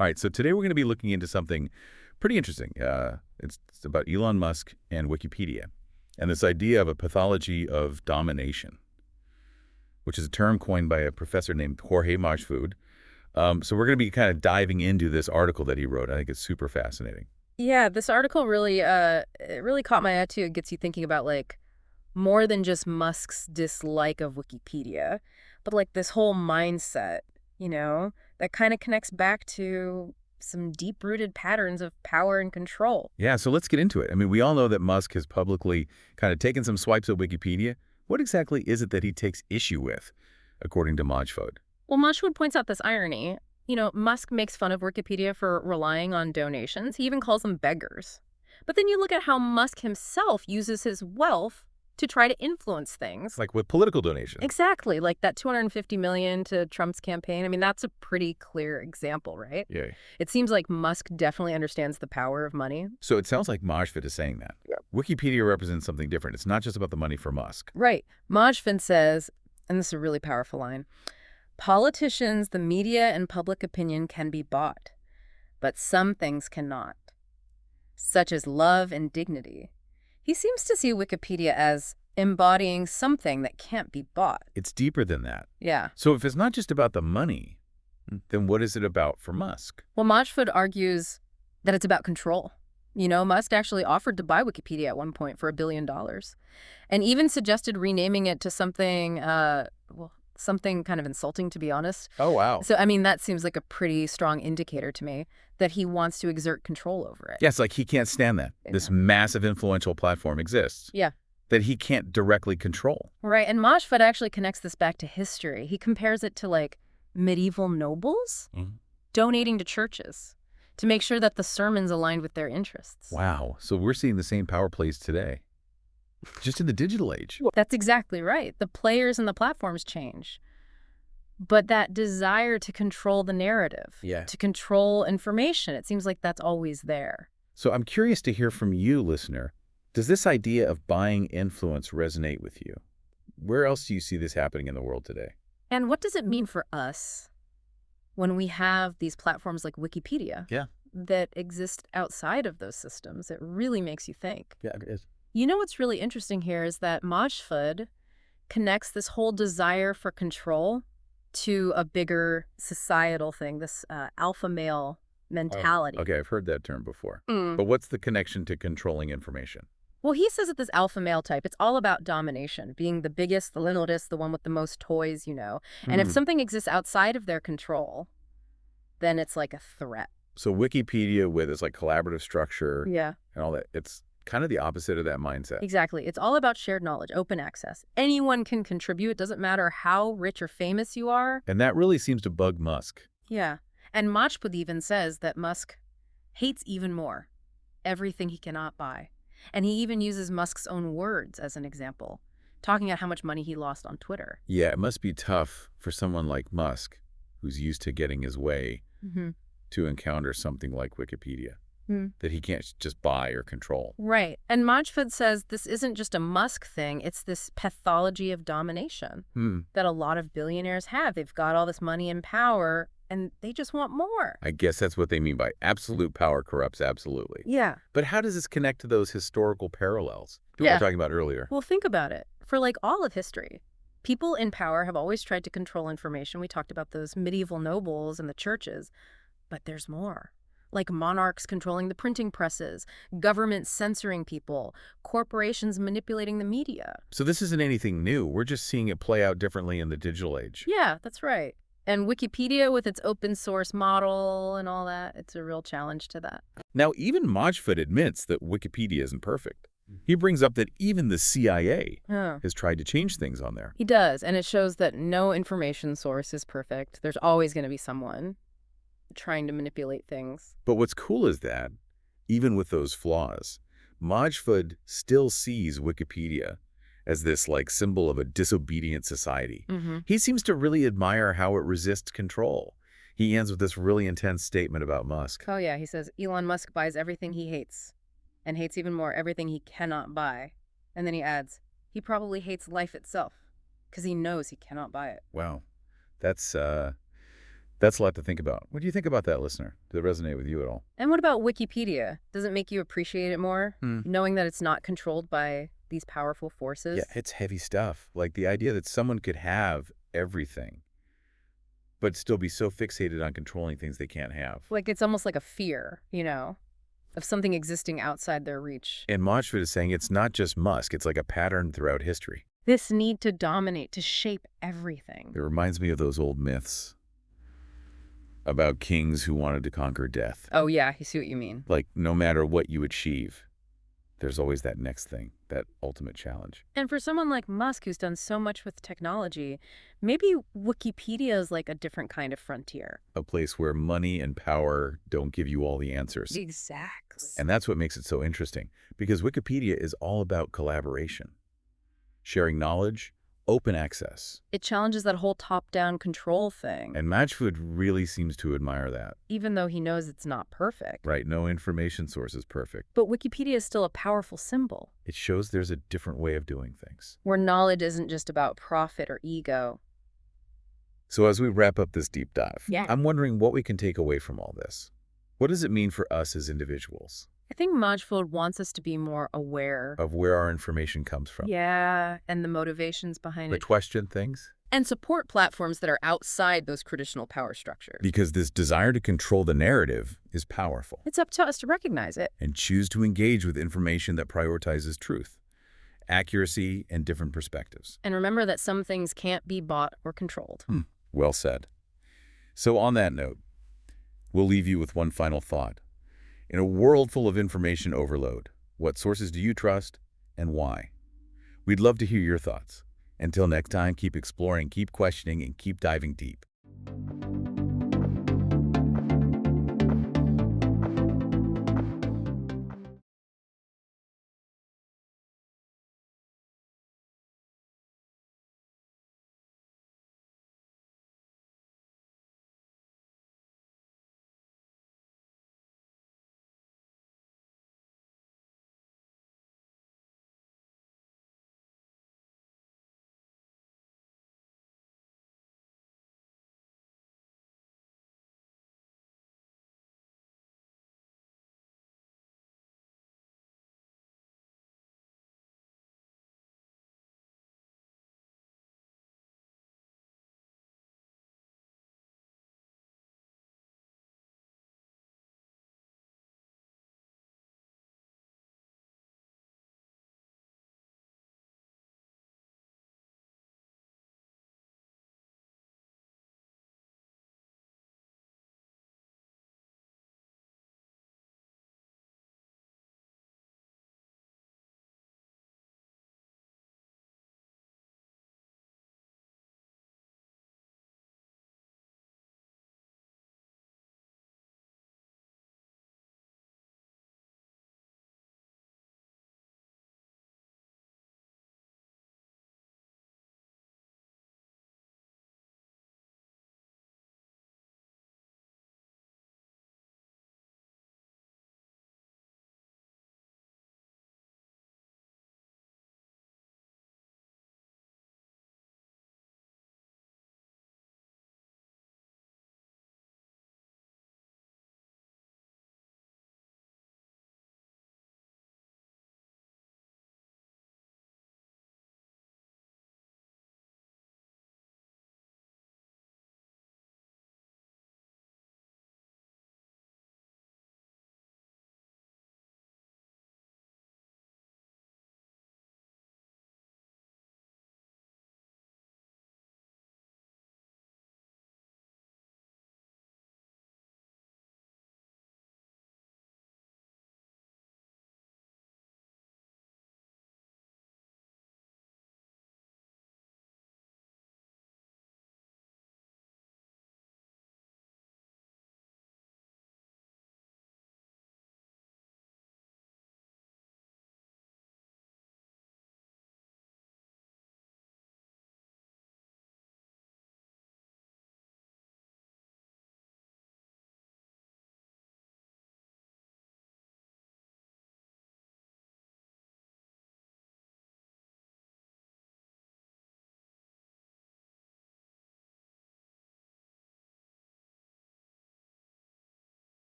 All right, so today we're going to be looking into something pretty interesting. It's about Elon Musk and Wikipedia, and this idea of a pathology of domination, which is a term coined by a professor named Jorge Majfud. So we're going to be kind of diving into this article that he wrote. I think it's super fascinating. Yeah, this article really it really caught my eye too. It gets you thinking about like more than just Musk's dislike of Wikipedia, but like this whole mindset, that kind of connects back to some deep-rooted patterns of power and control. Yeah, so let's get into it. I mean, we all know that Musk has publicly kind of taken some swipes at Wikipedia. What exactly is it that he takes issue with, according to Majfud? Well, Mashwood points out this irony. Musk makes fun of Wikipedia for relying on donations. He even calls them beggars. But then you look at how Musk himself uses his wealth to try to influence things. Like with political donations. Exactly, like that $250 million to Trump's campaign. I mean, that's a pretty clear example, right? Yeah. It seems like Musk definitely understands the power of money. So it sounds like Majfud is saying that. Yeah. Wikipedia represents something different. It's not just about the money for Musk. Right. Majfud says, and this is a really powerful line, politicians, the media, and public opinion can be bought, but some things cannot, such as love and dignity. He seems to see Wikipedia as embodying something that can't be bought. It's deeper than that. Yeah. So if it's not just about the money, then what is it about for Musk? Well, Majfud argues that it's about control. Musk actually offered to buy Wikipedia at one point for $1 billion and even suggested renaming it to something, something kind of insulting, to be honest. Oh, wow. So, I mean, that seems like a pretty strong indicator to me that he wants to exert control over it. Yes, like he can't stand that. This massive influential platform exists. Yeah. That he can't directly control. Right. And Majfud actually connects this back to history. He compares it to like medieval nobles donating to churches to make sure that the sermons aligned with their interests. Wow. So we're seeing the same power plays today, just in the digital age. That's exactly right. The players and the platforms change. But that desire to control the narrative, to control information, it seems like that's always there. So I'm curious to hear from you, listener. Does this idea of buying influence resonate with you? Where else do you see this happening in the world today? And what does it mean for us when we have these platforms like Wikipedia that exist outside of those systems? It really makes you think. Yeah, it is. What's really interesting here is that Majfud connects this whole desire for control to a bigger societal thing, this alpha male mentality. Oh, okay, I've heard that term before. But what's the connection to controlling information? Well, he says that this alpha male type, it's all about domination, being the biggest, the littlest, the one with the most toys, And if something exists outside of their control, then it's like a threat. So Wikipedia with its like collaborative structure and all that, it's kind of the opposite of that mindset. Exactly. It's all about shared knowledge, open access. Anyone can contribute. It doesn't matter how rich or famous you are. And that really seems to bug Musk. Yeah. And Majfud even says that Musk hates even more everything he cannot buy. And he even uses Musk's own words as an example, talking about how much money he lost on Twitter. Yeah, it must be tough for someone like Musk, who's used to getting his way, to encounter something like Wikipedia. That he can't just buy or control. Right. And Majfud says this isn't just a Musk thing. It's this pathology of domination that a lot of billionaires have. They've got all this money and power, and they just want more. I guess that's what they mean by absolute power corrupts absolutely. Yeah. But how does this connect to those historical parallels we were talking about earlier? Well, think about it. For like all of history, people in power have always tried to control information. We talked about those medieval nobles and the churches, but there's more. Like monarchs controlling the printing presses, governments censoring people, corporations manipulating the media. So this isn't anything new. We're just seeing it play out differently in the digital age. Yeah, that's right. And Wikipedia with its open source model and all that, it's a real challenge to that. Now, even Majfud admits that Wikipedia isn't perfect. He brings up that even the CIA has tried to change things on there. He does, and it shows that no information source is perfect. There's always going to be someone trying to manipulate things. But what's cool is that, even with those flaws, Majfud still sees Wikipedia as this like symbol of a disobedient society. He seems to really admire how it resists control. He ends with this really intense statement about Musk. Oh yeah, he says Elon Musk buys everything he hates and hates even more everything he cannot buy. And then he adds, he probably hates life itself because he knows he cannot buy it. Wow. That's That's a lot to think about. What do you think about that, listener? Did it resonate with you at all? And what about Wikipedia? Does it make you appreciate it more, knowing that it's not controlled by these powerful forces? Yeah, it's heavy stuff. Like the idea that someone could have everything, but still be so fixated on controlling things they can't have. Like it's almost like a fear, of something existing outside their reach. And Majfud is saying it's not just Musk, it's like a pattern throughout history. This need to dominate, to shape everything. It reminds me of those old myths about kings who wanted to conquer death. Oh yeah, I see what you mean. Like, no matter what you achieve, there's always that next thing, that ultimate challenge. And for someone like Musk, who's done so much with technology, maybe Wikipedia is like a different kind of frontier. A place where money and power don't give you all the answers. Exactly. And that's what makes it so interesting, because Wikipedia is all about collaboration, sharing knowledge, open access. It challenges that whole top-down control thing. And Majfud really seems to admire that. Even though he knows it's not perfect. Right, no information source is perfect. But Wikipedia is still a powerful symbol. It shows there's a different way of doing things. Where knowledge isn't just about profit or ego. So as we wrap up this deep dive, Yeah. I'm wondering what we can take away from all this. What does it mean for us as individuals? I think Majfud wants us to be more aware Of where our information comes from. Yeah, and the motivations behind The it. question things. And support platforms that are outside those traditional power structures. Because this desire to control the narrative is powerful. It's up to us to recognize it. And choose to engage with information that prioritizes truth, accuracy, and different perspectives. And remember that some things can't be bought or controlled. Well said. So on that note, we'll leave you with one final thought. In a world full of information overload, what sources do you trust and why? We'd love to hear your thoughts. Until next time, keep exploring, keep questioning, and keep diving deep.